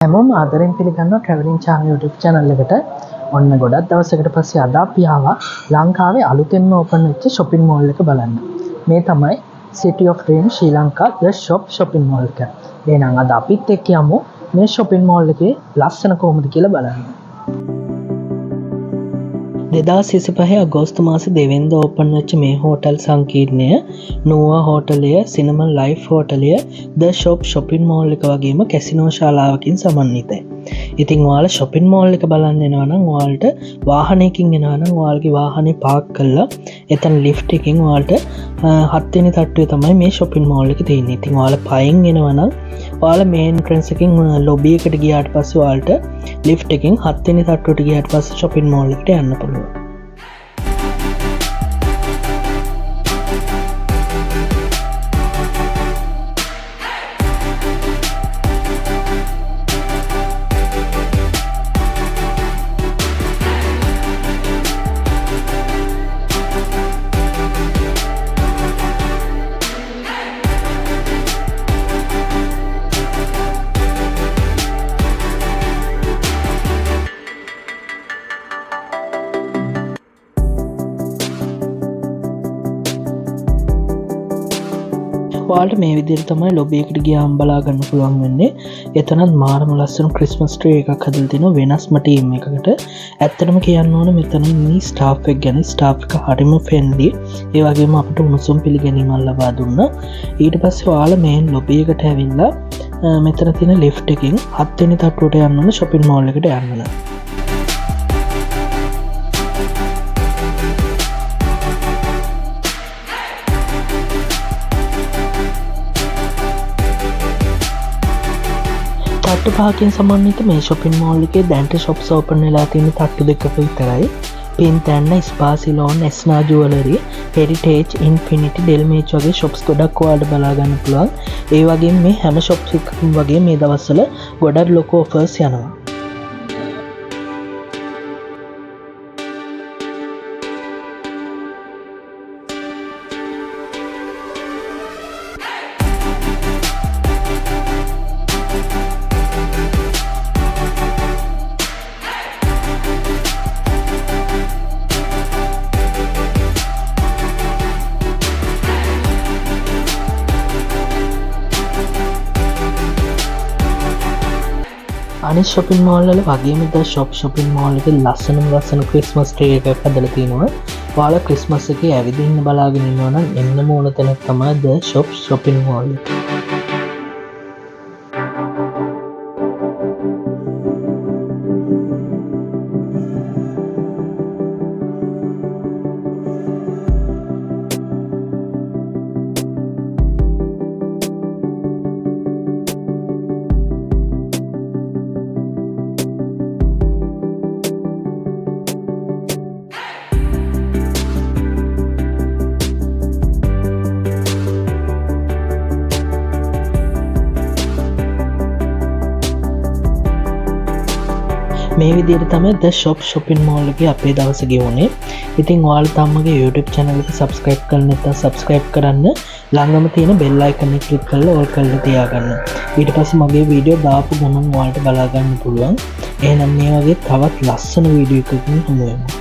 හැමෝම ආදරෙන් පිළිගන්නවා ට්‍රැවලින් චානල් YouTube channel එකට. ඔන්න ගොඩක් දවසකට පස්සේ අද අපි ආවා ලංකාවේ අලුතෙන්ම ඕපන් වෙච්ච shopping mall එක බලන්න. මේ තමයි City of Dreams Sri Lanka The Shop shopping mall එක. එහෙනම් අද අපිත් එක්ක යමු මේ shopping mall එකේ ලස්සන කොහොමද කියලා බලන්න. 2025 අගෝස්තු මාසේ දෙවෙනිදා ඕපන් වෙච්ච මේ හෝටල් සංකීර්ණය නෝවා හෝටලය, සිනමන් ලයිෆ් හෝටලය, The Shop shopping mall එක වගේම කැසිනෝ ශාලාවකින් සමන්විතයි. ඉතින් ඔයාලා shopping mall එක බලන්න එනවා නම් ඔයාලට වාහනයකින් එනවා නම් ඔයාලගේ වාහනේ පාක් කරලා එතන lift එකකින් ඔයාලට 7 වෙනි තට්ටුවේ තමයි මේ shopping mall එක තියෙන්නේ. ඉතින් ඔයාලා පයින් එනවා නම් ඔයාලා main entrance එකකින් lobby එකට ගියාට පස්සේ ඔයාලට lift එකකින් 7 වෙනි තට්ටුවට ගියාට පස්සේ shopping mall එකට යන්න පුළුවන්. ඔයාලට මේ විදිහට තමයි ලොබි එකට ගියාම බලා ගන්න පුළුවන් වෙන්නේ. එතනත් මාරම ලස්සන ක්‍රිස්මස් ට්‍රී එකක් හදලා තිනවා වෙනස්ම ටීම් එකකට. ඇත්තටම කියන්න ඕන මෙතන ඉන්නේ ස්ටාෆ් එක ගැන. ස්ටාෆ් එක හරිම ෆ්‍රෙන්ඩ්ලි. ඒ වගේම අපිට උණුසුම් පිළිගැනීමක් ලබා දුන්නා. ඊට පස්සේ ඔයාලා මේන් ලොබි එකට ඇවිල්ලා මෙතන තියෙන ලිෆ්ට් එකකින් 7 වෙනි තට්ටුවට යන්න ඕන shopping mall එකට යන්න. තට්ටු පහකින් සමන්විත මේ shopping mall එකේ දැන්ට shops open වෙලා තියෙන තට්ටු දෙකක විතරයි. පින්තැන්න, ස්පා සිලෝන්, එස්නා ජුවලරි, හෙරිටේජ්, ඉන්ෆිනිටි, ඩෙල්මේච් වගේ shops ගොඩක් ඔයාලට බලා ගන්න පුළුවන්. ඒ වගේම මේ හැම shops එකකම වගේ මේ දවස්වල ගොඩක් ලොකු offers යනවා. අනිත් shopping mall වල වගේම The Shop shopping mall එකේ ලස්සන Christmas tree එකක් හදලා තිනවා. ඔයාලා Christmas එකේ ඇවිදින්න බලාගෙන ඉන්නවා නම් එන්නම ඕන තැනක් තමයි The Shop shopping mall එක. මේ විදිහට තමයි The Shop shopping mall එකේ අපේ දවස ගෙවුනේ. ඉතින් ඔයාලා තාමගේ YouTube channel එක subscribe කරලා නැත්නම් subscribe කරන්න. ළඟම තියෙන bell icon එක click කරලා all කරලා තියාගන්න. ඊට පස්සේ මගේ වීඩියෝ දාපු ගමන් ඔයාලට බලා ගන්න පුළුවන්. එහෙනම් මේ වගේ තවත් ලස්සන වීඩියෝ එකකින් හමු වෙමු.